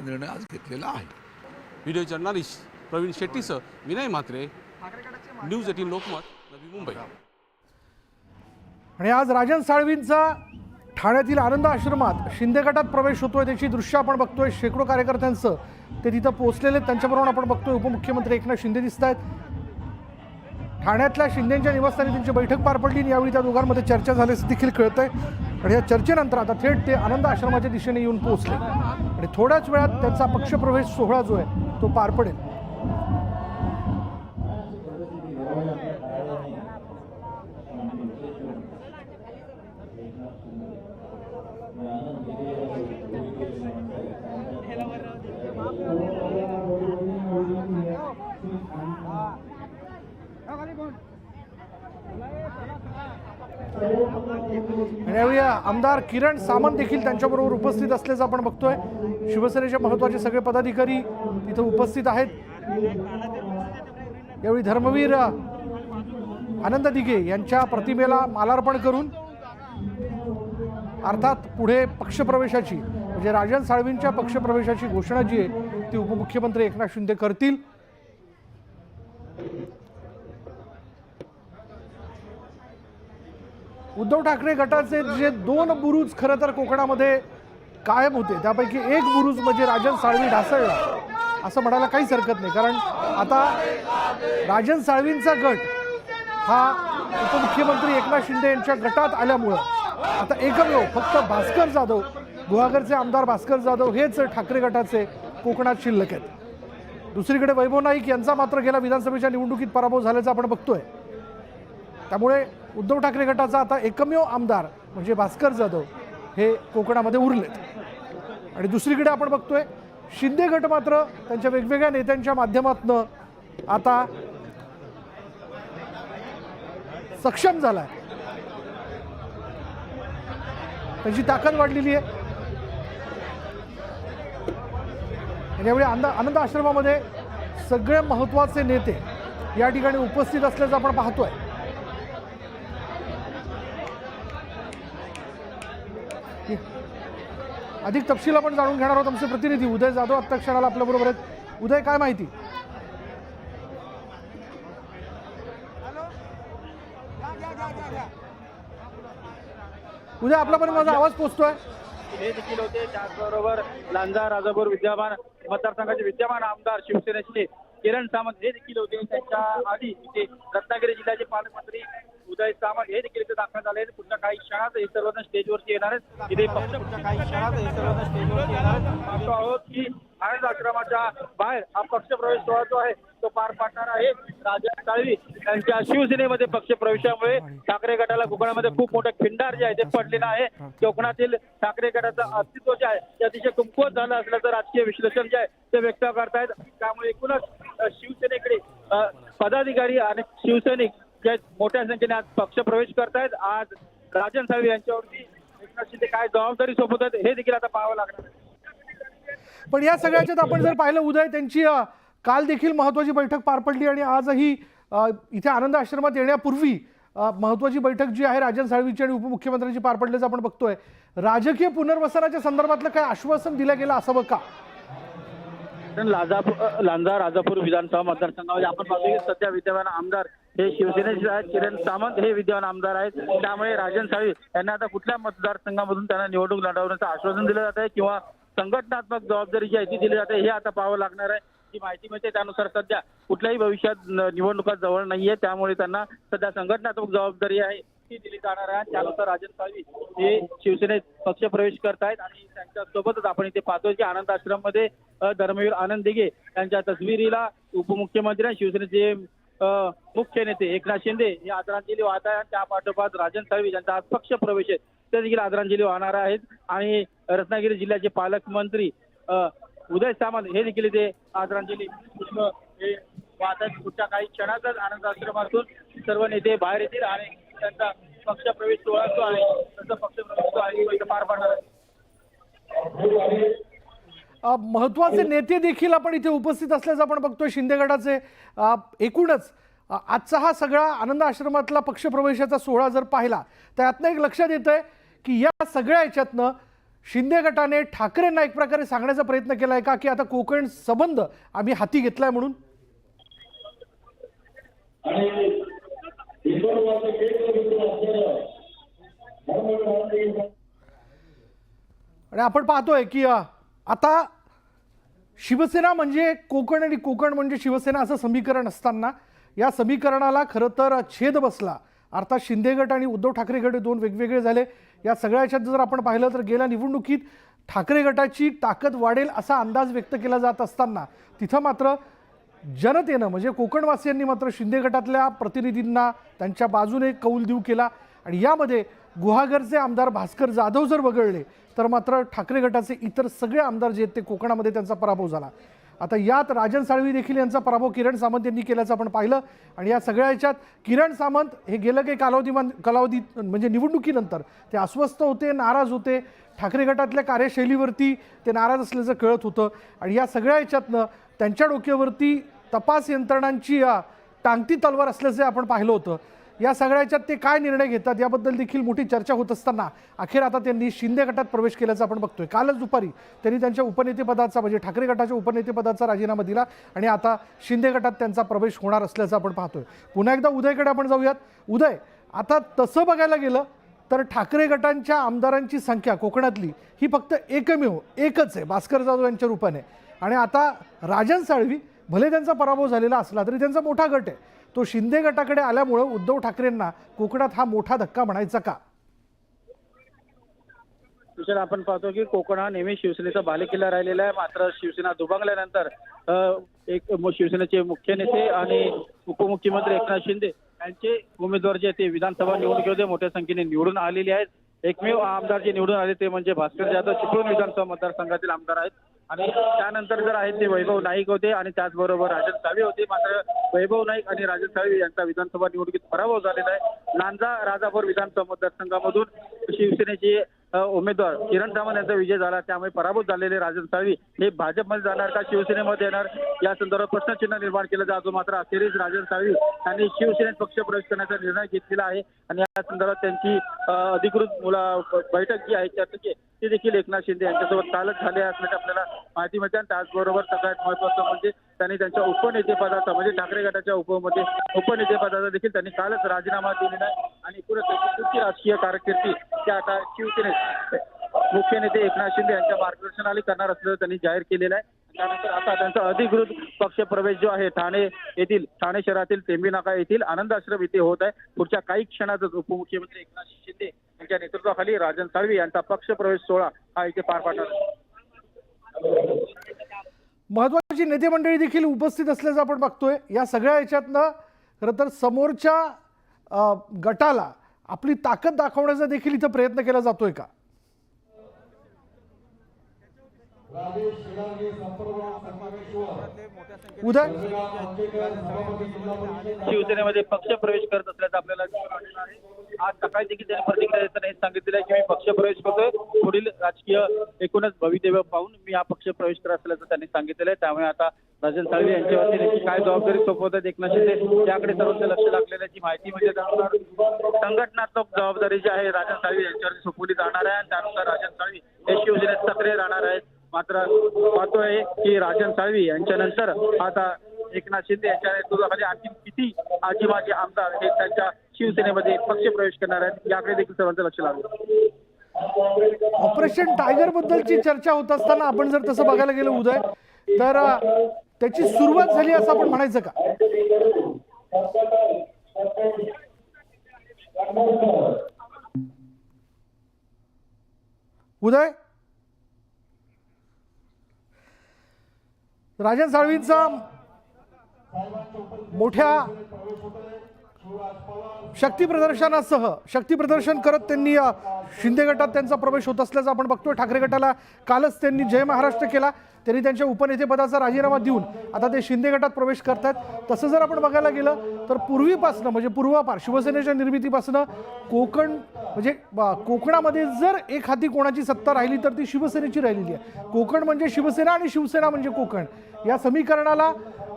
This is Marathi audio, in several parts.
निर्णय आज घेतलेला आहे. व्हिडिओ जर्नलिस्ट प्रवीण शेट्टीसह विनय म्हात्रे, न्यूज 18 लोकमत, नवी मुंबई. आणि आज राजन साळवींचा ठाण्यातील आनंद आश्रमात शिंदे गटात प्रवेश होतोय. त्याची दृश्य आपण बघतोय. शेकडो कार्यकर्त्यांचं ते तिथं पोहोचलेले. त्यांच्याबरोबर आपण बघतोय उपमुख्यमंत्री एकनाथ शिंदे दिसत आहेत. ठाण्यातल्या शिंदेंच्या निवासस्थानी त्यांची बैठक पार पडली आणि यावेळी त्या दोघांमध्ये चर्चा झाल्याचं देखील कळतंय. आणि या चर्चेनंतर आता थेट ते आनंद आश्रमाच्या दिशेने येऊन पोहोचले आणि थोड्याच वेळात त्यांचा पक्षप्रवेश सोहळा जो आहे तो पार पडेल. आणि यावेळी आमदार किरण सामंत देखील त्यांच्याबरोबर उपस्थित असल्याचं आपण बघतोय. शिवसेनेचे महत्त्वाचे सगळे पदाधिकारी तिथे उपस्थित आहेत. यावेळी धर्मवीर आनंद दिघे यांच्या प्रतिमेला मालार्पण करून अर्थात पुढे पक्षप्रवेशाची म्हणजे राजन साळवींच्या पक्षप्रवेशाची घोषणा जी आहे ती उपमुख्यमंत्री एकनाथ शिंदे करतील. उद्धव ठाकरे गटाचे जे 2 बुरुज खरं तर कोकणामध्ये कायम होते त्यापैकी एक बुरुज म्हणजे राजन साळवी ढासळला असं म्हणायला काहीच हरकत नाही. कारण आता राजन साळवींचा गट हा उपमुख्यमंत्री एकनाथ शिंदे यांच्या गटात आल्यामुळं आता एकमेव फक्त भास्कर जाधव, गुहागरचे आमदार भास्कर जाधव हेच ठाकरे गटाचे कोकणात शिल्लक आहेत. दुसरीकडे वैभव नाईक यांचा मात्र गेल्या विधानसभेच्या निवडणुकीत पराभव झाल्याचं आपण बघतोय. त्यामुळे उद्धव ठाकरे गटाचा आता एकमेव आमदार म्हणजे भास्कर जाधव हे कोकणामध्ये उरलेत. आणि दुसरीकडे आपण बघतोय शिंदे गट मात्र त्यांच्या वेगवेगळ्या नेत्यांच्या माध्यमातून आता सक्षम झालाय. त्यांची ताकद वाढलेली आहे. आणि यावेळी आनंद आश्रमामध्ये सगळे महत्त्वाचे नेते या ठिकाणी उपस्थित असल्याचं आपण पाहतोय. अधिक तपशील आपण जाणून घेणार आहोत. आमचे प्रतिनिधी उदय जाधव आत्ता क्षणाला आपल्या बरोबर आहेत. उदय, काय माहिती? उदय, आपल्यापर्यंत माझा आवाज पोहोचतोय? हे देखील होते. त्याचबरोबर लांजा राजापूर विद्यमान मतदारसंघाचे विद्यमान आमदार शिवसेनेचे किरण सामंत हे देखील होते. त्यांच्या आधी इथे रत्नागिरी जिल्ह्याचे पालकमंत्री उदय सामंत हे देखील इथे दाखल झाले. पुढच्या काही क्षणात हे सर्वजण स्टेजवरती येणार आहेत. इथे पुढच्या काही क्षणात हे सर्वजण स्टेजवरती येणार आहेत. पाहतो आहोत की आनंद आश्रमाच्या बाहेर हा पक्षप्रवेश सोहळा जो आहे तो पार पाडणार आहे. राजन साळवी यांच्या शिवसेनेमध्ये पक्षप्रवेशामुळे ठाकरे गटाला कोकणामध्ये खूप मोठं खिंडार जे आहे ते पडलेलं आहे. कोकणातील ठाकरे गटाचं अस्तित्व जे आहे ते अतिशय कमकुवत झालं असल्याचं राजकीय विश्लेषण जे आहे ते व्यक्त करतायत. त्यामुळे एकूणच शिवसेनेकडे पदाधिकारी आणि शिवसैनिक जे मोठ्या संख्येने आज पक्षप्रवेश करतायत. आज राजन साळवी यांच्यावरती एकनाथ शिंदे काय जबाबदारी सोबत हे देखील आता पाहावं लागणार आहे. पण या सगळ्याच्यात आपण जर पाहिलं उदय, त्यांची काल देखील महत्त्वाची बैठक पार पडली आणि आजही इथे आनंद आश्रमात येण्यापूर्वी महत्त्वाची बैठक जी आहे राजन साळवीची आणि उपमुख्यमंत्र्यांची पार पडल्याचं आपण बघतोय. राजकीय पुनर्वसनाच्या संदर्भातलं काय आश्वासन दिलं गेलं असावं का? लांजा राजापूर विधानसभा मतदारसंघामध्ये आपण पाहतो की सध्या विद्यमान आमदार हे शिवसेनेचे आहेत. किरण सामंत हे विद्यमान आमदार आहेत. त्यामुळे राजन साळवी यांना आता कुठल्या मतदारसंघामधून त्यांना निवडणूक लढवण्याचं आश्वासन दिलं जात आहे किंवा संघटनात्मक जबाबदारी जी आहे ती दिली जाते हे आता पाहावं लागणार आहे. जी माहिती मिळते त्यानुसार सध्या कुठल्याही भविष्यात निवडणुका जवळ नाहीये. त्यामुळे त्यांना सध्या संघटनात्मक जबाबदारी आहे ती दिली जाणार आहे. त्यानुसार राजन साळवी हे शिवसेनेत पक्षप्रवेश करतायत आणि त्यांच्या सोबतच आपण इथे पाहतोय की आनंद आश्रममध्ये धर्मवीर आनंद दिघे यांच्या तस्वीरीला उपमुख्यमंत्री आणि शिवसेनेचे मुख्य नेते एकनाथ शिंदे हे आदरांजली वाहत आहेत. त्या पाठोपाठ राजन साळवी यांचा आज पक्षप्रवेश आहे ते देखील आदरांजली वाहणार आहेत. आणि रत्नागिरी जिल्ह्याचे पालकमंत्री उदय सामंत हे देखील इथे आदरांजली हे वाहतात. पुढच्या काही क्षणातच आनंद आश्रमातून सर्व नेते बाहेर येतील आणि त्यांचा पक्षप्रवेश सोहळा जो आहे त्यांचा पक्षप्रवेश जो आहे तो पार पाडणार आहे. महत्त्वाचे नेते देखील आपण इथे उपस्थित असल्याचं आपण बघतोय शिंदे गटाचे. एकूणच आजचा हा सगळा आनंद आश्रमातला पक्षप्रवेशाचा सोहळा जर पाहिला तर यातनं एक लक्षात येतंय की या सगळ्या याच्यातनं शिंदे गटाने ठाकरेंना एक प्रकारे सांगण्याचा प्रयत्न केलाय का की आता कोकण संबंध आम्ही हाती घेतलाय म्हणून? आणि आपण पाहतोय की आता शिवसेना म्हणजे कोकण आणि कोकण म्हणजे शिवसेना असं समीकरण असताना या समीकरणाला खरं तर छेद बसला. अर्थात शिंदे गट आणि उद्धव ठाकरे गट दोन वेगवेगळे झाले. या सगळ्या याच्यात जर आपण पाहिलं तर गेल्या निवडणुकीत ठाकरे गटाची ताकद वाढेल असा अंदाज व्यक्त केला जात असताना तिथं मात्र जनतेनं म्हणजे कोकणवासियांनी मात्र शिंदे गटातल्या प्रतिनिधींना त्यांच्या बाजूने कौल देऊ केला. आणि यामध्ये गुहागरचे आमदार भास्कर जाधव जर वगळले तर मात्र ठाकरे गटाचे इतर सगळे आमदार जे आहेत ते कोकणामध्ये त्यांचा पराभव झाला. आता यात राजन साळवी देखील यांचा पराभव किरण सामंत यांनी केल्याचं आपण पाहिलं. आणि या सगळ्या ह्याच्यात किरण सामंत हे गेलं काही कालावधी म्हणजे निवडणुकीनंतर ते अस्वस्थ होते, नाराज होते. ठाकरे गटातल्या कार्यशैलीवरती ते नाराज असल्याचं कळत होतं. आणि या सगळ्या ह्याच्यातनं त्यांच्या डोक्यावरती तपास यंत्रणांची टांगती तलवार असल्याचं आपण पाहिलं होतं. या सगळ्याच्यात ते काय निर्णय घेतात याबद्दल देखील मोठी चर्चा होत असताना अखेर आता त्यांनी शिंदे गटात प्रवेश केल्याचं आपण बघतोय. कालच दुपारी त्यांनी त्यांच्या उपनेतेपदाचा म्हणजे ठाकरे गटाच्या उपनेतेपदाचा राजीनामा दिला आणि आता शिंदे गटात त्यांचा प्रवेश होणार असल्याचं आपण पाहतोय. पुन्हा एकदा उदयकडे आपण जाऊयात. उदय, आता तसं बघायला गेलं तर ठाकरे गटांच्या आमदारांची संख्या कोकणातली ही फक्त एकच आहे भास्कर जाधव यांच्या रूपाने. आणि आता राजन साळवी भले त्यांचा पराभव झालेला असला तरी त्यांचा मोठा गट आहे. तो शिंदे गटाकडे आल्यामुळे उद्धव ठाकरेंना कोकणात हा मोठा धक्का म्हणायचा का? विषय आपण पाहतो की कोकण हा नेहमी शिवसेनेचा बालेकिल्ला राहिलेला आहे. मात्र शिवसेना दुभांगल्यानंतर एक शिवसेनेचे मुख्य नेते आणि उपमुख्यमंत्री एकनाथ शिंदे यांचे उमेदवार जे ते विधानसभा निवडणुकीमध्ये मोठ्या संख्येने निवडून आलेले आहेत. एकमेव आमदार जे निवडून आले ते म्हणजे भास्कर जाधव चिपळूण विधानसभा मतदारसंघातील आमदार आहेत. आणि त्यानंतर जर आहेत ते वैभव नाईक होते आणि त्याचबरोबर राजन साळवी होते. मात्र वैभव नाईक आणि राजन साळवी यांचा विधानसभा निवडणुकीत पराभव झालेला आहे. लांजा राजापूर विधानसभा मतदारसंघामधून शिवसेनेचे उमेदवार किरण सामंत यांचा विजय झाला. त्यामुळे पराभूत झालेले राजन साळवी हे भाजपमध्ये जाणार का शिवसेनेमध्ये येणार या संदर्भात प्रश्नचिन्ह निर्माण केलं जातो. मात्र अखेरीस राजन साळवी यांनी शिवसेनेत पक्ष प्रवेश करण्याचा निर्णय घेतलेला आहे. आणि या संदर्भात त्यांची अधिकृत बैठक जी आहे चर्चेची ते देखील एकनाथ शिंदे यांच्यासोबत कालच झाले असल्याची आपल्याला माहिती मिळते. आणि त्याचबरोबर सगळ्यात महत्त्वाचं म्हणजे त्यांनी त्यांच्या उपनेतेपदाचा म्हणजे ठाकरे गटाच्या उपनेतेपदाचा देखील त्यांनी कालच राजीनामा दिलेला आहे. आणि पुढे त्यांची राजकीय कारकिर्दी त्या आता शिवसेनेत मुख्य नेते एकनाथ शिंदे यांच्या मार्गदर्शनाखाली करणार असल्याचं त्यांनी जाहीर केलेलं आहे. त्यानंतर आता त्यांचा अधिकृत पक्ष प्रवेश जो आहे ठाणे शहरातील टेंबी नाका येथील आनंद आश्रम इथे होत आहे. पुढच्या काही क्षणातच उपमुख्यमंत्री एकनाथ शिंदे यांच्या नेतृत्वाखाली राजन साळवी यांचा पक्ष प्रवेश सोहळा हा इथे पार पडणार. महत्वाची नेते मंडळी देखील उपस्थित असल्याचं आपण बघतोय. या सगळ्या याच्यातनं खरं तर समोरच्या गटाला आपली ताकद दाखवण्याचा देखील इथं प्रयत्न केला जातोय का? उदय, शिवसेनेमध्ये पक्ष प्रवेश करत असल्याचं आपल्याला दिसून आहे. आज सकाळी देखील त्यांनी प्रतिक्रिया देताना हे सांगितलेलं आहे की मी पक्ष प्रवेश करतोय. पुढील राजकीय एकूणच भवितव्य पाहून मी हा पक्ष प्रवेश करत असल्याचं त्यांनी सांगितलेलं आहे. त्यामुळे आता राजन साळवी यांच्यावरती नेमकी काय जबाबदारी सोपवतात एकनाथ शिंदे याकडे सर्वांचं लक्ष लागलेल्याची माहिती म्हणजे त्यानुसार संघटनात्मक जबाबदारी जी आहे राजन साळवी यांच्यावरती सोपवली जाणार आहे. आणि त्यानुसार राजन साळवी हे शिवसेनेत सक्रिय राहणार आहेत. मात्र पाहतोय की राजन साळवी यांच्यानंतर आता एकनाथ शिंदे यांच्या नेतृत्वाखाली आणखी किती आजी माजी आमदार हे त्यांच्या शिवसेनेमध्ये पक्ष प्रवेश करणार आहेत याकडे देखील सर्वांचं लक्ष लागलं. ऑपरेशन टायगर बद्दलची चर्चा होत असताना आपण जर तसं बघायला गेलं उदय तर त्याची सुरुवात झाली असं आपण म्हणायचं का? उदय, राजन साळवींचा मोठ्या शक्तीप्रदर्शन करत त्यांनी शिंदे गटात त्यांचा प्रवेश होत असल्याचं आपण बघतोय. ठाकरे गटाला कालच त्यांनी जय महाराष्ट्र केला. त्यांनी त्यांच्या उपनेतेपदाचा राजीनामा देऊन आता ते शिंदे गटात प्रवेश करतात. तसं जर आपण बघायला गेलं तर पूर्वीपासनं म्हणजे पूर्वापार शिवसेनेच्या निर्मितीपासनं कोकणामध्ये जर एक हाती कोणाची सत्ता राहिली तर ती शिवसेनेची राहिलेली आहे. कोकण म्हणजे शिवसेना आणि शिवसेना म्हणजे कोकण या समीकरणाला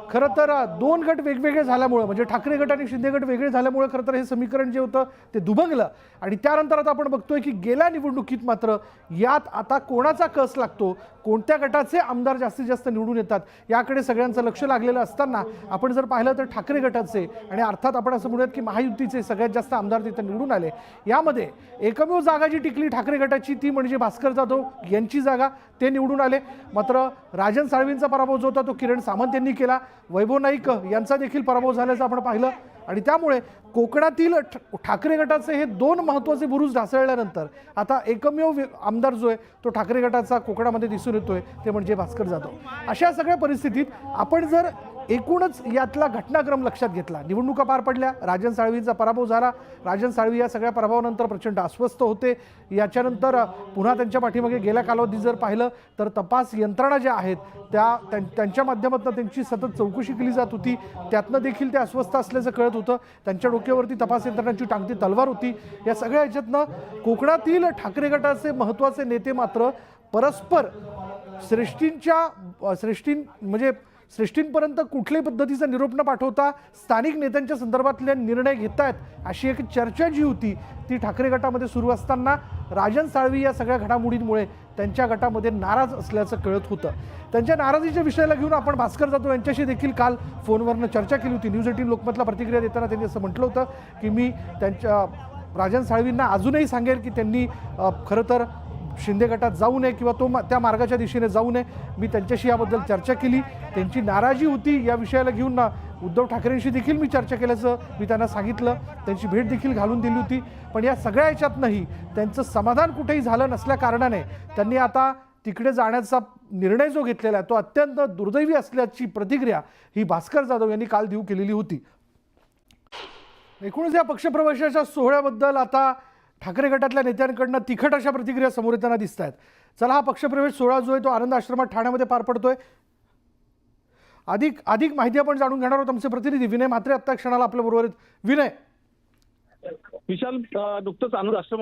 खरं तर दोन गट वेगवेगळे झाल्यामुळे म्हणजे ठाकरे गट आणि शिंदे गट वेगळे झाल्यामुळे खरं तर हे समीकरण जे होतं ते दुभंगलं आणि त्यानंतर आता आपण बघतोय की गेल्या निवडणुकीत मात्र यात आता कोणाचा कस लागतो, कोणत्या गटाचे आमदार जास्तीत जास्त निवडून येतात याकडे सगळ्यांचं लक्ष लागलेलं असताना आपण जर पाहिलं तर ठाकरे गटाचे आणि अर्थात आपण असं म्हणूयात की महायुतीचे सगळ्यात जास्त आमदार तिथे निवडून आले। यामध्ये एकमेव जागा जी टिकली ठाकरे गटाची ती म्हणजे भास्कर जाधव यांची जागा, ते निवडून आले। मात्र राजन साळवींचा पराभव जो होता तो किरण सामंत यांनी केला, वैभव नाईक यांचा देखील पराभव झाल्याचं आपण पाहिलं आणि त्यामुळे कोकणातील ठाकरे गटाचे हे दोन महत्त्वाचे बुरुज ढासळल्यानंतर आता एकमेव आमदार जो आहे तो ठाकरे गटाचा कोकणामध्ये दिसून येतोय ते म्हणजे भास्कर जाधव। अशा सगळ्या परिस्थितीत आपण जर एकूणच यातला घटनाक्रम लक्षात घेतला, निवडणुका पार पडल्या, राजन साळवींचा पराभव झाला, राजन साळवी या सगळ्या पराभवानंतर प्रचंड अस्वस्थ होते। याच्यानंतर पुन्हा त्यांच्या पाठीमागे गेल्या कालावधीत जर पाहिलं तर तपास यंत्रणा ज्या आहेत त्यांच्या माध्यमातून त्यांची सतत चौकशी केली जात होती, त्यातनं देखील ते अस्वस्थ असल्याचं कळत होतं। त्यांच्या डोक्यावरती तपास यंत्रणांची टांगती तलवार होती। या सगळ्या ह्याच्यातनं कोकणातील ठाकरे गटाचे महत्त्वाचे नेते मात्र परस्पर श्रेष्ठींपर्यंत कुठल्याही पद्धतीचा निरोप न पाठवता स्थानिक नेत्यांच्या संदर्भातले निर्णय घेत आहेत अशी एक चर्चा जी होती ती ठाकरे गटामध्ये सुरू असताना राजन साळवी या सगळ्या घडामोडींमुळे त्यांच्या गटामध्ये नाराज असल्याचं कळत होतं। त्यांच्या नाराजीच्या विषयाला घेऊन आपण भास्कर जाधव यांच्याशी देखील काल फोनवरनं चर्चा केली होती। न्यूज 18 लोकमतला प्रतिक्रिया देताना त्यांनी असं म्हटलं होतं की मी त्यांच्या राजन साळवींना अजूनही सांगेल की त्यांनी खरं तर शिंदे गटात जाऊ नये किंवा त्या मार्गाच्या दिशेने जाऊ नये। मी त्यांच्याशी याबद्दल चर्चा केली, त्यांची नाराजी होती या विषयाला घेऊन उद्धव ठाकरेंशी देखील मी चर्चा केल्याचं मी त्यांना सांगितलं, त्यांची भेट देखील घालून दिली होती। पण या सगळ्या ह्याच्यातनंही त्यांचं समाधान कुठेही झालं नसल्या कारणाने त्यांनी आता तिकडे जाण्याचा निर्णय जो घेतलेला आहे तो अत्यंत दुर्दैवी असल्याची प्रतिक्रिया ही भास्कर जाधव यांनी काल देऊ केलेली होती। एकूणच या पक्षप्रवेशाच्या सोहळ्याबद्दल आता ठाकरे गटातल्या नेत्यांकडनं तिखट अशा प्रतिक्रिया समोर येताना दिसत आहेत। चला, हा पक्षप्रवेश सोहळा जो आहे तो आनंद आश्रमात ठाण्यामध्ये पार पडतोय। अधिक माहिती आपण जाणून घेणार आहोत। आमचे प्रतिनिधी विनय म्हात्रे आत्ता क्षणाला आपल्या बरोबर आहेत। विनय, विशाल, नुकतंच आनंद आश्रम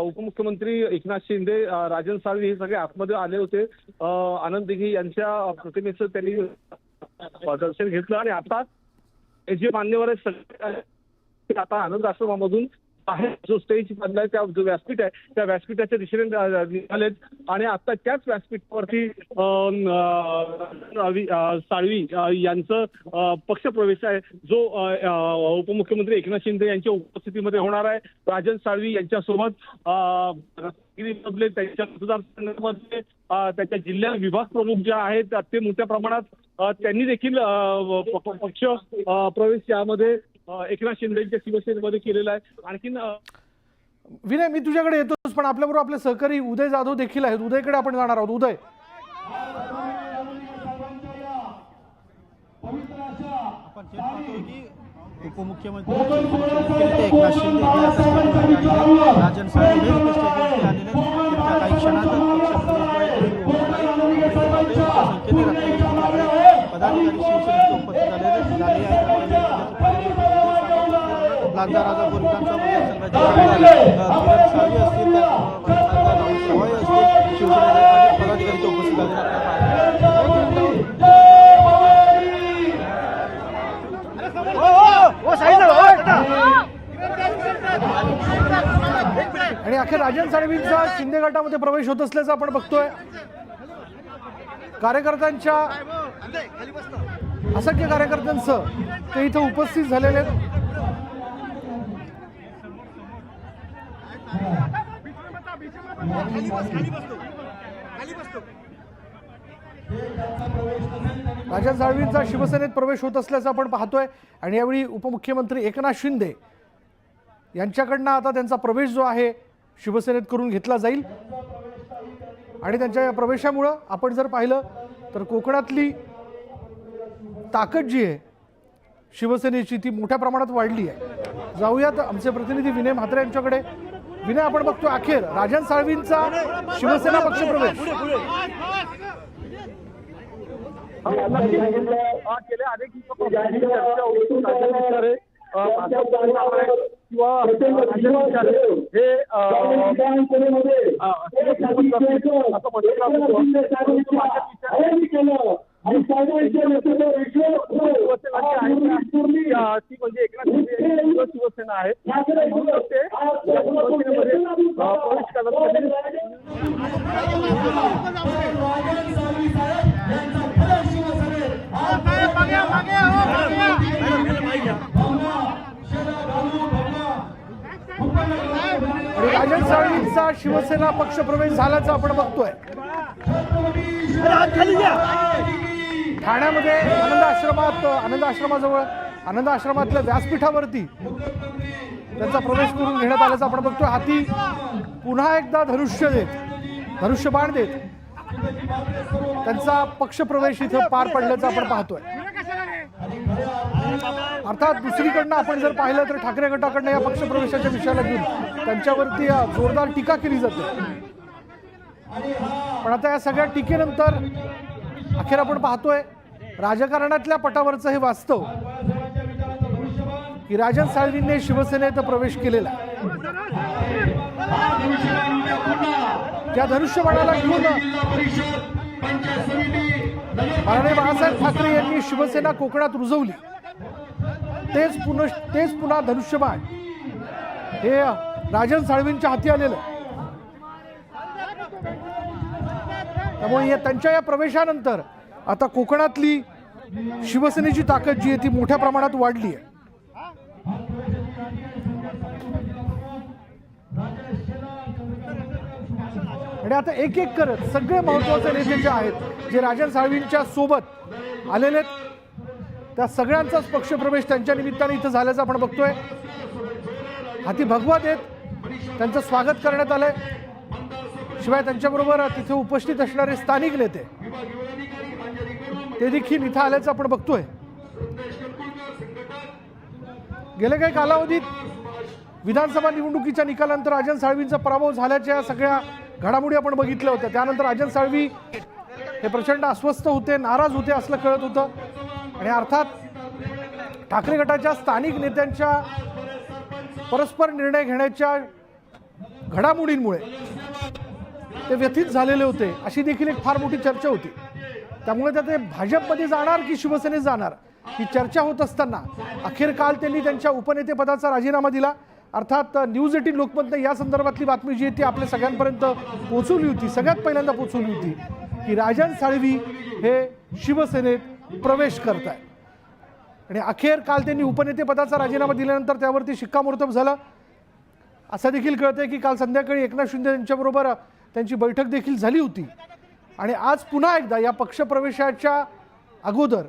उपमुख्यमंत्री एकनाथ शिंदे, राजन साळवी हे सगळे आतमध्ये आले होते। आनंद दिघे यांच्या प्रतिमेचं त्यांनी दर्शन घेतलं आणि आता जे मान्यवर आहेत सगळे आता आनंद आश्रमामधून आहे जो स्टेज बनलाय त्या जो व्यासपीठ आहे त्या व्यासपीठाच्या दिशेने निघालेत आणि आता त्याच व्यासपीठावरती साळवी यांचं पक्षप्रवेश आहे जो उपमुख्यमंत्री एकनाथ शिंदे यांच्या उपस्थितीमध्ये होणार आहे। राजन साळवी यांच्यासोबत त्यांच्या मतदारसंघामध्ये त्यांच्या जिल्हा विभाग प्रमुख जे आहेत ते मोठ्या प्रमाणात त्यांनी देखील पक्ष प्रवेश यामध्ये एकनाथ शिंदेच्या शिवसेनेमध्ये केलेला आहे। आणखीन विनय, मी तुझ्याकडे येतोच पण आपल्याबरोबर आपले सहकारी उदय जाधव देखील आहेत। उदयकडे आपण जाणार आहोत। उदय, उपमुख्यमंत्री एकनाथ शिंदे राजन साळवी आलेले काही क्षणात पदाधिकारी शिवसेनेचे उपस्थित झाले आहेत। राजापूर विधानसभा मतदारसंघाचे साळवी असतील शिवसेनेचे पदाधिकारी उपस्थित झाले आणि अखेर राजन साळवींचा शिंदे गटामध्ये प्रवेश होत असल्याचं आपण बघतोय। कार्यकर्त्यांच्या असंख्य कार्यकर्त्यांचं ते इथं उपस्थित झालेले आहेत। राजन साळवींचा शिवसेनेत प्रवेश होत असल्याचं आपण पाहतोय आणि यावेळी उपमुख्यमंत्री एकनाथ शिंदे यांच्याकडनं आता त्यांचा प्रवेश जो आहे शिवसेनेत करून घेतला जाईल आणि त्यांच्या या प्रवेशामुळं आपण जर पाहिलं तर कोकणातली ताकद जी आहे शिवसेनेची ती मोठ्या प्रमाणात वाढली आहे। जाऊयात आमचे प्रतिनिधी विनय म्हात्रे यांच्याकडे। विनय, आपण बघतो अखेर राजन साळवींचा शिवसेना पक्षप्रवेश गेल्या अनेक साळवींचा शिवसेना पक्षप्रवेश झाल्याचं आपण बघतोय. ठाण्यामध्ये आनंद आश्रमाजवळ आनंद आश्रमातल्या व्यासपीठावरती त्यांचा प्रवेश करून घेण्यात आल्याचं आपण बघतोय. हाती पुन्हा एकदा धनुष्यबाण देत त्यांचा पक्षप्रवेश इथं पार पडल्याचं आपण पाहतोय. अर्थात दुसरीकडनं आपण जर पाहिलं तर ठाकरे गटाकडनं या पक्षप्रवेशाच्या विषयाला घेऊन त्यांच्यावरती जोरदार टीका केली जाते. पण आता या सगळ्या टीकेनंतर अखेर आपण पाहतोय राजकारणातल्या पटावरचं हे वास्तव की राजन साळवींनी शिवसेनेत प्रवेश केलेला. त्या धनुष्यबाणाला घेऊन माननीय बाळासाहेब ठाकरे यांनी शिवसेना कोकणात रुजवली. तेच पुन्हा धनुष्यबाण हे राजन साळवींच्या हाती आलेलं. त्यामुळे त्यांच्या या प्रवेशानंतर आता कोकणातली शिवसेनेची ताकद जी आहे ती मोठ्या प्रमाणात वाढली आहे. आणि आता एक एक करत सगळे महत्वाचे नेते जे आहेत जे राजन साळवींच्या सोबत आलेले त्या सगळ्यांचाच पक्षप्रवेश त्यांच्या निमित्ताने इथं झाल्याचं आपण बघतोय. हाती भगवा देत त्यांचं स्वागत करण्यात आलंय. शिवाय त्यांच्याबरोबर तिथे उपस्थित असणारे स्थानिक नेते ते देखील इथं आल्याचं आपण बघतोय. गेल्या काही कालावधीत विधानसभा निवडणुकीच्या निकालानंतर राजन साळवींचा पराभव झाल्याच्या सगळ्या घडामोडी आपण बघितल्या होत्या. त्यानंतर राजन साळवी हे प्रचंड अस्वस्थ होते, नाराज होते असलं कळत होतं. आणि अर्थात ठाकरे गटाच्या स्थानिक नेत्यांच्या परस्पर निर्णय घेण्याच्या घडामोडींमुळे ते व्यथित झालेले होते अशी देखील एक फार मोठी चर्चा होती. त्यामुळे ते भाजपमध्ये जाणार की शिवसेनेत जाणार ही चर्चा होत असताना अखेर काल त्यांनी त्यांच्या उपनेतेपदाचा राजीनामा दिला. अर्थात न्यूज 18 लोकमतने या संदर्भातली बातमी जी आहे ती आपल्या सगळ्यांपर्यंत पोहोचवली होती, सगळ्यात पहिल्यांदा पोहोचवली होती की राजन साळवी हे शिवसेनेत प्रवेश करत आहे. आणि अखेर काल त्यांनी उपनेतेपदाचा राजीनामा दिल्यानंतर त्यावरती शिक्कामोर्तब झालं असं देखील कळतंय की काल संध्याकाळी एकनाथ शिंदे यांच्याबरोबर त्यांची बैठक देखील झाली होती. आणि आज पुन्हा एकदा या पक्षप्रवेशाच्या अगोदर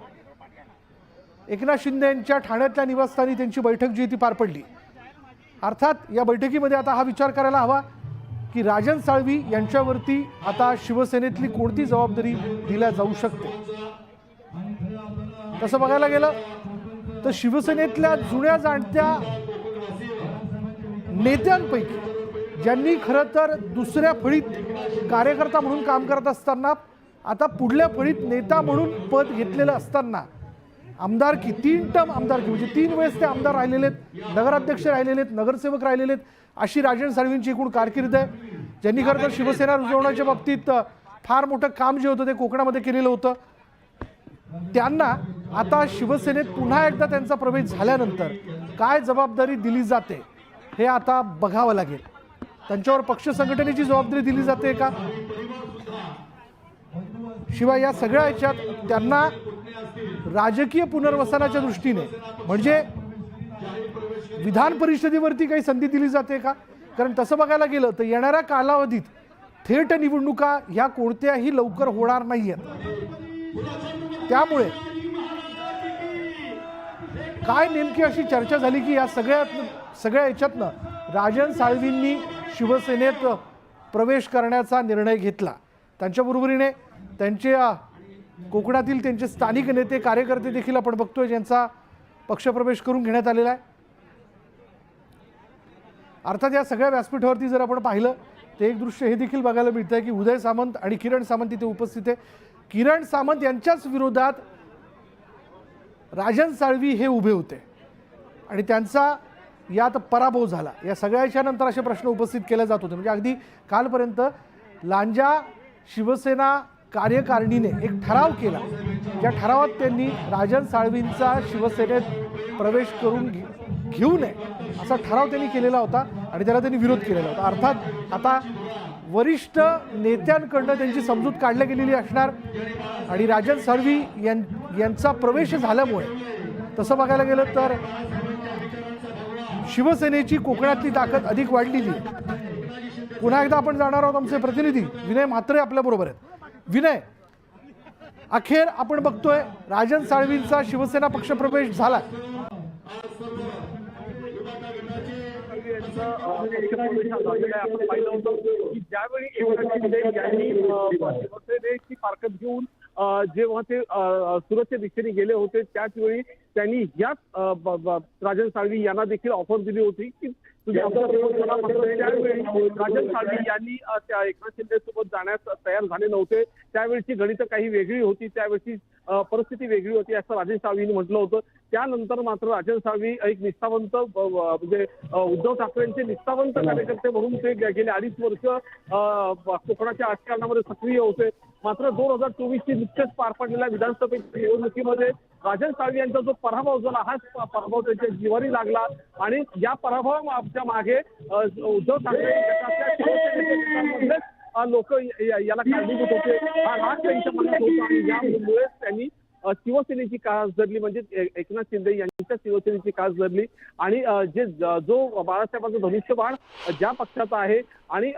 एकनाथ शिंदे यांच्या ठाण्यातल्या निवासस्थानी त्यांची बैठक जी ती पार पडली. अर्थात या बैठकीमध्ये आता हा विचार करायला हवा की राजन साळवी यांच्यावरती आता शिवसेनेतली कोणती जबाबदारी दिल्या जाऊ शकते. तसं बघायला गेलं तर शिवसेनेतल्या जुन्या जाणत्या नेत्यांपैकी ज्यांनी खरं तर दुसऱ्या फळीत कार्यकर्ता म्हणून काम करत असताना आता पुढल्या फळीत नेता म्हणून पद घेतलेलं असताना आमदारकी 3 टर्म आमदारकी म्हणजे 3 वेळेस ते आमदार राहिलेले आहेत, नगराध्यक्ष राहिलेले आहेत, नगरसेवक राहिलेले आहेत अशी राजन साळवींची एकूण कारकीर्द आहे. ज्यांनी खरं तर शिवसेना रुजवण्याच्या बाबतीत फार मोठं काम जे होतं ते कोकणामध्ये केलेलं होतं. त्यांना आता शिवसेनेत पुन्हा एकदा त्यांचा प्रवेश झाल्यानंतर काय जबाबदारी दिली जाते हे आता बघावं लागेल. त्यांच्यावर पक्ष संघटनेची जबाबदारी दिली जाते का, शिवाय या सगळ्या ह्याच्यात त्यांना राजकीय पुनर्वसनाच्या दृष्टीने म्हणजे विधान परिषदेवरती काही संधी दिली जाते का. कारण तसं बघायला गेलं तर येणाऱ्या कालावधीत थेट निवडणुका ह्या कोणत्याही लवकर होणार नाहीयेत. त्यामुळे काय नेमकी अशी चर्चा झाली की या सगळ्या ह्याच्यातनं राजन साळवींनी शिवसेनेत प्रवेश करण्याचा निर्णय घेतला. त्यांच्याबरोबरीने त्यांचे कोकणातील त्यांचे स्थानिक नेते कार्यकर्ते देखील आपण बघतोय ज्यांचा पक्षप्रवेश करून घेण्यात आलेला आहे. अर्थात या सगळ्या व्यासपीठावरती जर आपण पाहिलं तर एक दृश्य हे देखील बघायला मिळतं की उदय सामंत आणि किरण सामंत तिथे उपस्थित आहे. किरण सामंत यांच्याच विरोधात राजन साळवी हे उभे होते आणि त्यांचा यात पराभव झाला. या सगळ्याच्या नंतर असे प्रश्न उपस्थित केले जात होते. म्हणजे अगदी कालपर्यंत लांजा शिवसेना कार्यकारिणीने एक ठराव केला, ज्या ठरावात त्यांनी राजन साळवींचा शिवसेनेत प्रवेश करून घेऊ नये असा ठराव त्यांनी केलेला होता आणि त्याला त्यांनी विरोध केलेला होता. अर्थात आता वरिष्ठ नेत्यांकडनं त्यांची समजूत काढली गेलेली असणार आणि राजन साळवी यांचा प्रवेश झाल्यामुळे तसं बघायला गेलं तर शिवसेनेची कोकणातली ताकद अधिक वाढलेली आहे. पुन्हा एकदा आपण जाणार आहोत आमचे प्रतिनिधी विनय म्हात्रे आपल्या बरोबर आहेत. विनय, अखेर आपण बघतोय राजन साळवींचा शिवसेना पक्षप्रवेश झाला. आपण पाहिलं होतं की ज्यावेळी एकनाथ शिंदे यांनी शिवसेनेची फारकत घेऊन जेव्हा ते सुरतच्या दिशेने गेले होते त्याच वेळी त्यांनी याच राजन साळवी यांना देखील ऑफर दिली होती की तुम्ही आमच्यासोबत चला. मात्र त्यावेळी राजन साळवी यांनी त्या एकनाथ शिंदे सोबत जाण्यास तयार झाले नव्हते. त्यावेळची गणितं काही वेगळी होती, त्यावेळची परिस्थिती वेगळी होती असं राजन साळवींनी म्हटलं होतं. त्यानंतर मात्र राजन साळवी एक निष्ठावंत म्हणजे उद्धव ठाकरेंचे निष्ठावंत कार्यकर्ते म्हणून ते गेले 2.5 वर्ष कोकणाच्या राजकारणामध्ये सक्रिय होते. मात्र 2024ची नुकतेच पार पडलेल्या विधानसभेच्या निवडणुकीमध्ये राजन साळवी यांचा जो पराभव झाला हाच पराभव त्यांच्या जिवारी लागला आणि या पराभवाच्या मागे उद्धव ठाकरे लोक याला कारणीभूत होते. हा राग त्यांच्या मनात होता आणि यामुळेच त्यांनी शिवसेनेची कास धरली, म्हणजे एकनाथ शिंदे यांच्या शिवसेनेची कास धरली आणि जो बाळासाहेबांचं धनुष्यबाण ज्या पक्षाचा आहे आणि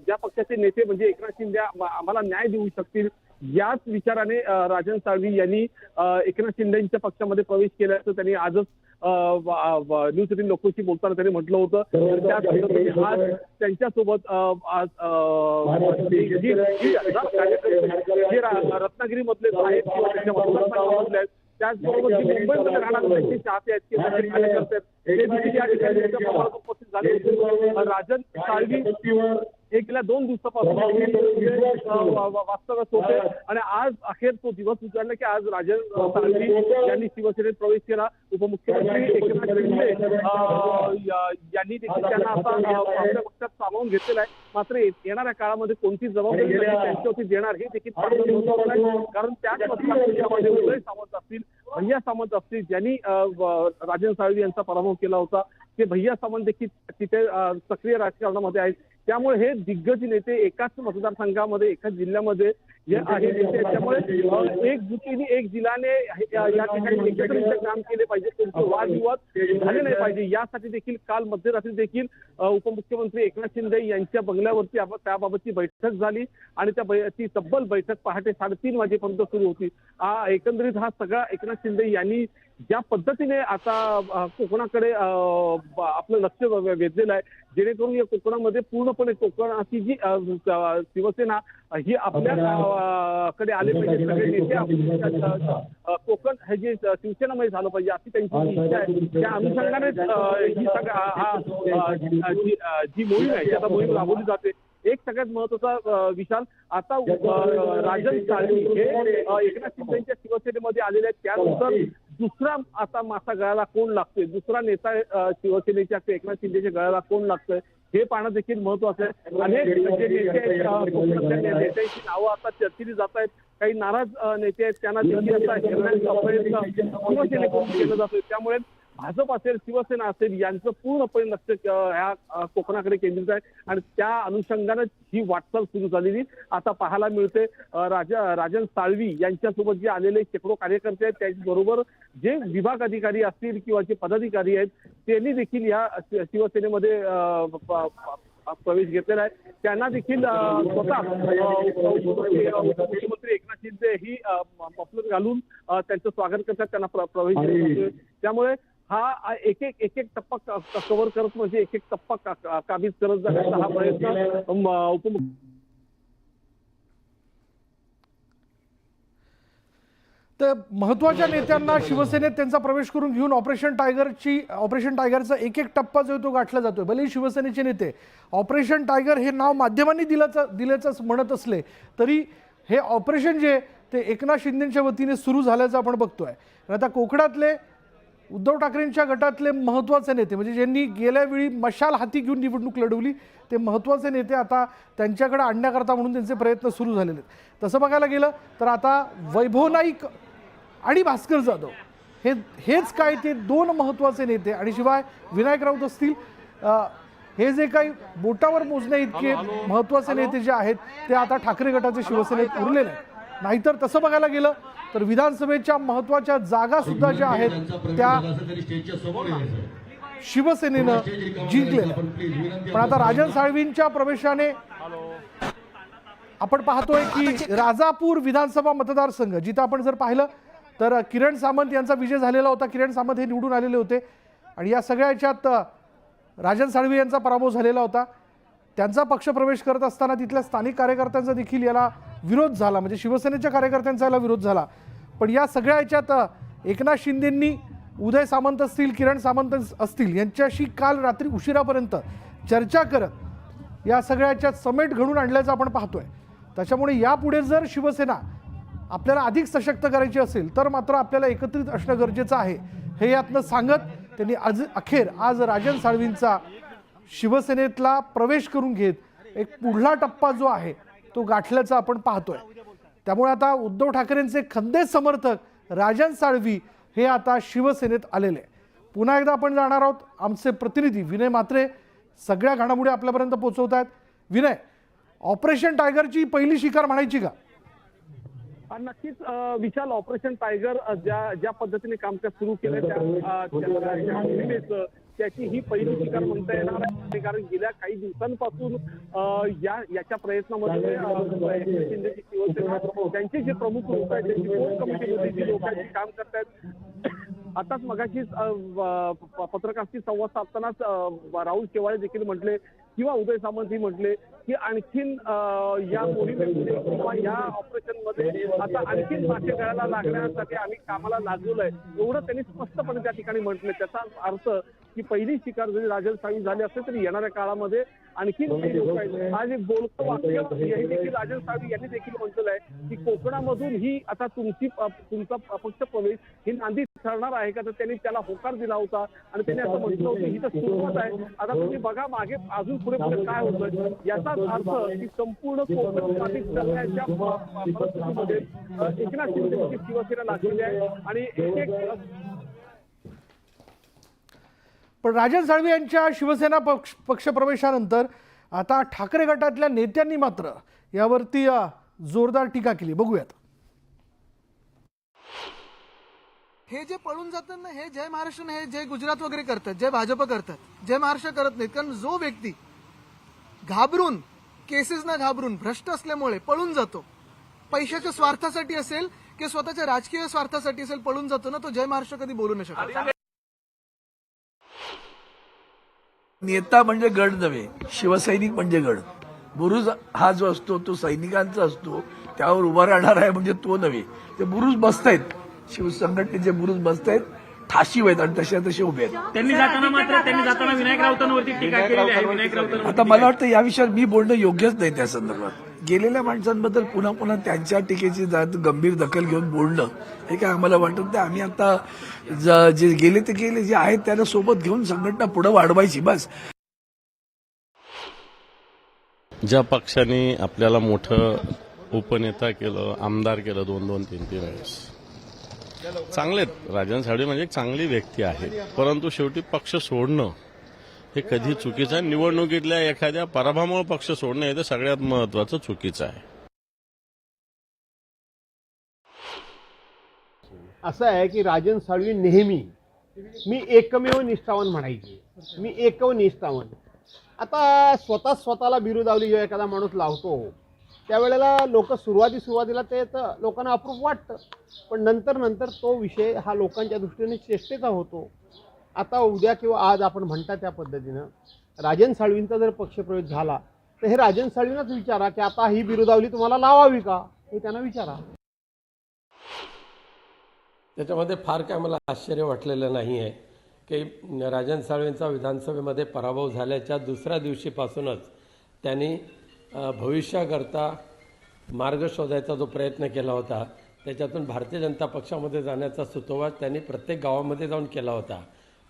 ज्या पक्षाचे नेते म्हणजे एकनाथ शिंदे आम्हाला न्याय देऊ शकतील याच विचाराने राजन साळवी यांनी एकनाथ शिंदेच्या पक्षामध्ये प्रवेश केल्याचं त्यांनी आजच न्यूज 18 लोकशी बोलताना त्यांनी म्हटलं होतं. आज त्यांच्यासोबत रत्नागिरी मधले आहेत किंवा त्याचबरोबर जे मुंबईमध्ये राहणारे त्यांचे चाहते आहेत किंवा कार्यकर्ते आहेत ते देखील या ठिकाणी उपस्थित झाले होते. राजन साळवी हे गेल्या 2 दिवसापासून वास्तव्यात होते आणि आज अखेर तो दिवस उजाडला की आज राजन साळवी यांनी शिवसेनेत प्रवेश केला. उपमुख्यमंत्री एकनाथ शिंदे यांनी देखील त्यांना आता आपल्या पक्षात सामावून घेतलेला आहे. मात्र येणाऱ्या काळामध्ये कोणती जबाबदारी त्यांच्यावरती देणार हे देखील कारण त्याच पक्षामध्ये उदय सामंत असतील, भैया सामंत असतील ज्यांनी राजन साळवी यांचा पराभव केला होता. ते भैया सामंत देखील तिथे सक्रिय राजकारणामध्ये आहेत. त्यामुळे हे दिग्गज नेते एकाच मतदारसंघामध्ये एकाच जिल्ह्यामध्ये जे आहे नेते त्यामुळे एक जुटीने एक जिल्ह्याने या ठिकाणी एकत्रित काम केले पाहिजे, कोणते वादविवाद झाले नाही पाहिजे यासाठी देखील काल मध्यरात्री देखील उपमुख्यमंत्री एकनाथ शिंदे यांच्या बंगल्यावरती त्याबाबतची बैठक झाली आणि ती तब्बल बैठक पहाटे 3:30 वाजेपर्यंत सुरू होती. एकंदरीत हा सगळा एकनाथ शिंदे यांनी ज्या पद्धतीने आता कोकणाकडे आपलं लक्ष वेधलेलं आहे जेणेकरून या कोकणामध्ये पूर्णपणे कोकणाची जी शिवसेना ही आपल्याकडे आले पाहिजे, सगळे नेते कोकण हे जे शिवसेनामय झालं पाहिजे अशी त्यांची इच्छा आहे. त्या अनुषंगाने ही जी मोहीम आहे ती आता मोहीम राबवली जाते. एक सगळ्यात महत्वाचा विशाल आता राजन साळवी हे एकनाथ शिंदेच्या शिवसेनेमध्ये आलेले आहेत. त्यानंतर दुसरा आता मासा गळाला कोण लागतोय, दुसरा नेता शिवसेनेच्या एकनाथ शिंदेच्या गळाला कोण लागतोय हे पाहणं देखील महत्वाचं आहे. अनेक जे नेते नेत्यांची नावं आता चर्चेली जात आहेत. काही नाराज नेते आहेत त्यांना देखील आता घेण्याचा प्रयत्न शिवसेनेकडून केला जातोय. त्यामुळे भाजप असेल शिवसेना असेल यांचं पूर्णपणे लक्ष ह्या कोकणाकडे केंद्रित आहे आणि त्या अनुषंगाने ही वाटचाल सुरू झालेली आता पाहायला मिळते. राजन साळवी यांच्यासोबत जे आलेले शेकडो कार्यकर्ते आहेत त्याचबरोबर जे विभाग अधिकारी असतील किंवा जे पदाधिकारी आहेत त्यांनी देखील या शिवसेनेमध्ये प्रवेश घेतलेला आहे. त्यांना देखील स्वतः मुख्यमंत्री एकनाथ शिंदे ही मफलर घालून त्यांचं स्वागत करतात, त्यांना प्रवेश देतात. त्यामुळे हा एक एक टप्पा कव्हर करत म्हणजे एक टप्पा काबीज करत जाण्याचा हा प्रयत्न तर महत्वाच्या नेत्यांना शिवसेनेत त्यांचा प्रवेश करून घेऊन ऑपरेशन टायगरचा एक टप्पा जो तो गाठला जातोय. भले शिवसेनेचे नेते ऑपरेशन टायगर हे नाव माध्यमांनी दिल्याचं म्हणत असले तरी हे ऑपरेशन जे ते एकनाथ शिंदेच्या वतीने सुरू झाल्याचं आपण बघतोय. आता कोकणातले उद्धव ठाकरेंच्या गटातले महत्त्वाचे नेते म्हणजे ज्यांनी गेल्या वेळी मशाल हाती घेऊन निवडणूक लढवली ते महत्त्वाचे नेते आता त्यांच्याकडे आणण्याकरता म्हणून त्यांचे प्रयत्न सुरू झालेले आहेत. तसं बघायला गेलं तर आता वैभव नाईक आणि भास्कर जाधव हेच काय ते 2 महत्त्वाचे नेते आणि शिवाय विनायक राऊत असतील हे जे काही बोटावर मोजण्या इतके महत्त्वाचे नेते जे आहेत ते आता ठाकरे गटाचे शिवसेनेत उरलेले आहेत. नाहीतर तसं बघायला गेलं तर विधानसभेच्या महत्त्वाच्या जागा सुद्धा ज्या आहेत त्या शिवसेनेनं जिंकलेलं आहे. पण आता राजन साळवींच्या प्रवेशाने आपण पाहतोय की राजापूर विधानसभा मतदारसंघ जिथं आपण जर पाहिलं तर किरण सामंत यांचा विजय झालेला होता. किरण सामंत हे निवडून आलेले होते आणि या सगळ्या याच्यात राजन साळवी यांचा पराभव झालेला होता. त्यांचा पक्षप्रवेश करत असताना तिथल्या स्थानिक कार्यकर्त्यांचा देखील याला विरोध झाला, म्हणजे शिवसेनेच्या कार्यकर्त्यांचा याला विरोध झाला. पण या सगळ्या याच्यात एकनाथ शिंदेंनी उदय सामंत असतील, किरण सामंत असतील यांच्याशी काल रात्री उशिरापर्यंत चर्चा करत या सगळ्या याच्यात समेट घडून आणल्याचं आपण पाहतोय. त्याच्यामुळे यापुढे जर शिवसेना आपल्याला अधिक सशक्त करायची असेल तर मात्र आपल्याला एकत्रित असणं गरजेचं आहे हे यातनं सांगत त्यांनी आज राजन साळवींचा शिवसेनेतला प्रवेश करून घेत एक पुढला टप्पा जो आहे तो गाठल्याचा आपण पाहतोय. त्यामुळे आता उद्धव ठाकरेंचे खंदे समर्थक राजन साळवी हे आता शिवसेनेत आलेले. पुन्हा एकदा आपण जाणार आहोत. आमचे प्रतिनिधी विनय म्हात्रे सगळ्या घडामोडी आपल्यापर्यंत पोहोचवत आहेत. विनय, ऑपरेशन टायगरची पहिली शिकार म्हणायची का? नक्कीच विशाल, ऑपरेशन टायगर ज्या पद्धतीने कामकाज सुरू केलं त्याची ही पहिली शिकार म्हणता येणार आहे. कारण गेल्या काही दिवसांपासून याच्या प्रयत्नामध्ये शिंदेची शिवसेना त्यांचे जे प्रमुख लोक आहेत त्यांची कोर कमिटीमध्ये जी लोकांची काम करतायत. आताच मगाशीच पत्रकारांशी संवाद साधतानाच राहुल शेवाळे देखील म्हटले किंवा उदय सामंत ही म्हटले की आणखीन या मोहिमेमध्ये किंवा या ऑपरेशन मध्ये आता आणखीन मासे गळायला लागण्यासाठी आम्ही कामाला लागलोय, एवढं त्यांनी स्पष्टपणे त्या ठिकाणी म्हटले. त्याचा अर्थ की पहिली शिकार जरी राजन साळवी झाली असते तरी येणाऱ्या काळामध्ये आणखीन काही लोक आहेत. आज एक बोलकं वाक्य हे देखील राजन साळवी यांनी देखील म्हटलेलं आहे की कोकणामधून ही आता तुमचा पक्ष प्रवेश ही नांदी ठरणार आहे का, तर त्यांनी त्याला होकार दिला होता आणि त्यांनी असं म्हटलं होतं ही तर सुरुवात आहे, आता तुम्ही बघा मागे अजून पुढे पुढे काय होतं. याचाच अर्थ की संपूर्ण कोकण स्थापित करण्याच्या परिस्थितीमध्ये एकनाथ शिंदे शिवसेना लागलेली आहे आणि पण राजन साळवी यांच्या शिवसेना पक्षप्रवेशानंतर आता ठाकरे गटातल्या नेत्यांनी मात्र यावरती जोरदार टीका केली. बघूयात. हे जे पळून जातात ना, हे जय महाराष्ट्र हे जय गुजरात वगैरे करतात, जय भाजप करतात, जय महाराष्ट्र करत नाहीत. कारण जो व्यक्ती घाबरून केसेसना घाबरून भ्रष्ट असल्यामुळे पळून जातो, पैशाच्या स्वार्थासाठी असेल किंवा स्वतःच्या राजकीय स्वार्थासाठी असेल पळून जातो ना, तो जय महाराष्ट्र कधी बोलू नाही शकत. नेता म्हणजे गड नव्हे, शिवसैनिक म्हणजे गड. बुरुज हा जो असतो तो सैनिकांचा असतो, त्यावर उभा राहणार आहे म्हणजे तो नव्हे. ते बुरुज बसतायत, शिवसंघटनेचे बुरुज बसतायत, ठाशीव आहेत आणि तसे उभे आहेत. त्यांनी जाताना विनायक राऊतांवरती टीका केलेली आहे. विनायक राऊतांवर आता मला वाटतं या विषयावर मी बोलणं योग्यच नाही. त्या संदर्भात गेलेल्या माणसांबद्दल पुन्हा पुन्हा त्यांच्या टीकेची गंभीर दखल घेऊन बोलणं हे काय आम्हाला वाटत नाही. आम्ही आता जे गेले ते गेले, जे आहेत त्यांना सोबत घेऊन संघटना पुढे वाढवायची बस. ज्या पक्षाने आपल्याला मोठं उपनेता केलं, आमदार केलं 2-2, 3-3 वेळेस, चांगलेत. राजन साळवी म्हणजे एक चांगली व्यक्ती आहे, परंतु शेवटी पक्ष सोडणं हे कधी चुकीचं आहे. निवडणुकीतल्या एखाद्या पराभवामुळे पक्ष सोडणं हे तर सगळ्यात महत्वाचं चुकीचं आहे. असं आहे की राजन साळवी नेहमी मी एकमेव निष्ठावान म्हणायची, मी एकनिष्ठावान. आता स्वतःला बिरुदावली जेव्हा एखादा माणूस लावतो त्यावेळेला लोक सुरुवातीला ते लोकांना अप्रूप वाटतं, पण नंतर तो विषय हा लोकांच्या दृष्टीने चेष्टेचा होतो. आता उद्या किंवा आज आपण म्हणता त्या पद्धतीनं राजन साळवींचा जर पक्षप्रवेश झाला तर हे राजन साळवींनाच विचारा की आता ही बिरुदावली तुम्हाला लावावी का, हे त्यांना विचारा. त्याच्यामध्ये फार काय मला आश्चर्य वाटलेलं नाही आहे की राजन साळवींचा विधानसभेमध्ये पराभव झाल्याच्या दुसऱ्या दिवशीपासूनच त्यांनी भविष्याकरता मार्ग शोधायचा जो प्रयत्न केला होता, त्याच्यातून भारतीय जनता पक्षामध्ये जाण्याचा सुतोवाच त्यांनी प्रत्येक गावामध्ये जाऊन केला होता.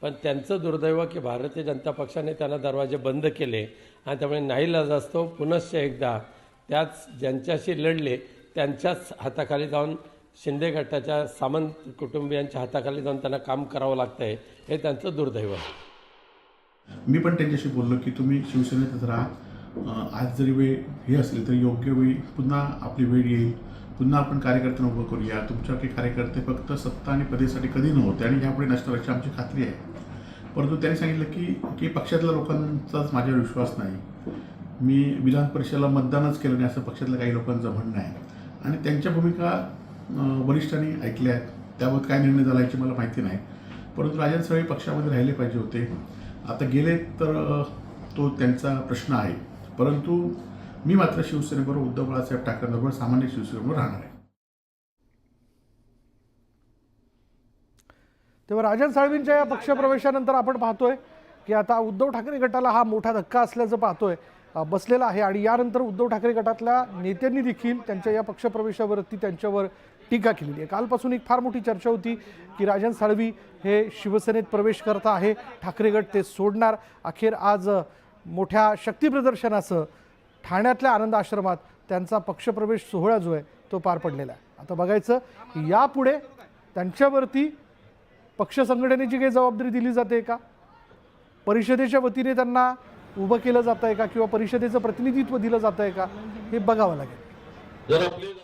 पण त्यांचं दुर्दैव की भारतीय जनता पक्षाने त्यांना दरवाजे बंद केले आणि त्यामुळे नाईलाजास्तव पुनश्च एकदा त्याच ज्यांच्याशी लढले त्यांच्याच हाताखाली जाऊन शिंदे गटाच्या सामंत कुटुंबियांच्या हाताखाली जाऊन त्यांना काम करावं लागतं आहे, हे त्यांचं दुर्दैव आहे. मी पण त्यांच्याशी बोललो की तुम्ही शिवसेनेतच राहा, आज जरी वेळ हे असले तरी योग्य वेळी पुन्हा आपली वेळ येईल, पुन्हा आपण कार्यकर्त्यांना उभं करूया. तुमच्याकडे कार्यकर्ते फक्त सत्ता आणि पदेसाठी कधी नव्हते आणि यापुढे नसणार अशी आमची खात्री आहे. परंतु त्यांनी सांगितलं की पक्षातल्या लोकांचाच माझ्यावर विश्वास नाही, मी विधान परिषदेला मतदानच केलं नाही असं पक्षातल्या काही लोकांचं म्हणणं आहे आणि त्यांच्या भूमिका वरिष्ठांनी ऐकल्या आहेत. त्याबाबत काय निर्णय झाला याची मला माहिती नाही, परंतु राजन साळवी पक्षामध्ये राहिले पाहिजे होते. आता गेले तर तो त्यांचा प्रश्न आहे, परंतु मी मात्र शिवसेनेबरोबर उद्धव बाळासाहेब ठाकरेंबरोबर सामान्य शिवसेनेबरोबर राहणार आहे. तेव्हा राजन साळवींच्या या पक्षप्रवेशानंतर आपण पाहतोय की आता उद्धव ठाकरे गटाला हा मोठा धक्का असल्याचं पाहतोय बसलेला आहे आणि यानंतर उद्धव ठाकरे गटातल्या नेत्यांनी देखील त्यांच्या या पक्षप्रवेशावरती त्यांच्यावर टीका केलेली आहे. कालपासून एक फार मोठी चर्चा होती की राजन साळवी हे शिवसेनेत प्रवेश करत आहे, ठाकरे गट ते सोडणार. अखेर आज मोठ्या शक्तीप्रदर्शनासह ठाण्यातल्या आनंद आश्रमात त्यांचा पक्षप्रवेश सोहळा जो आहे तो पार पडलेला आहे. आता बघायचं यापुढे त्यांच्यावरती पक्ष संघटनेची काही जबाबदारी दिली जाते का, परिषदेच्या वतीने त्यांना उभं केलं जात आहे का, किंवा परिषदेचं प्रतिनिधित्व दिलं जात आहे का, हे बघावं लागेल.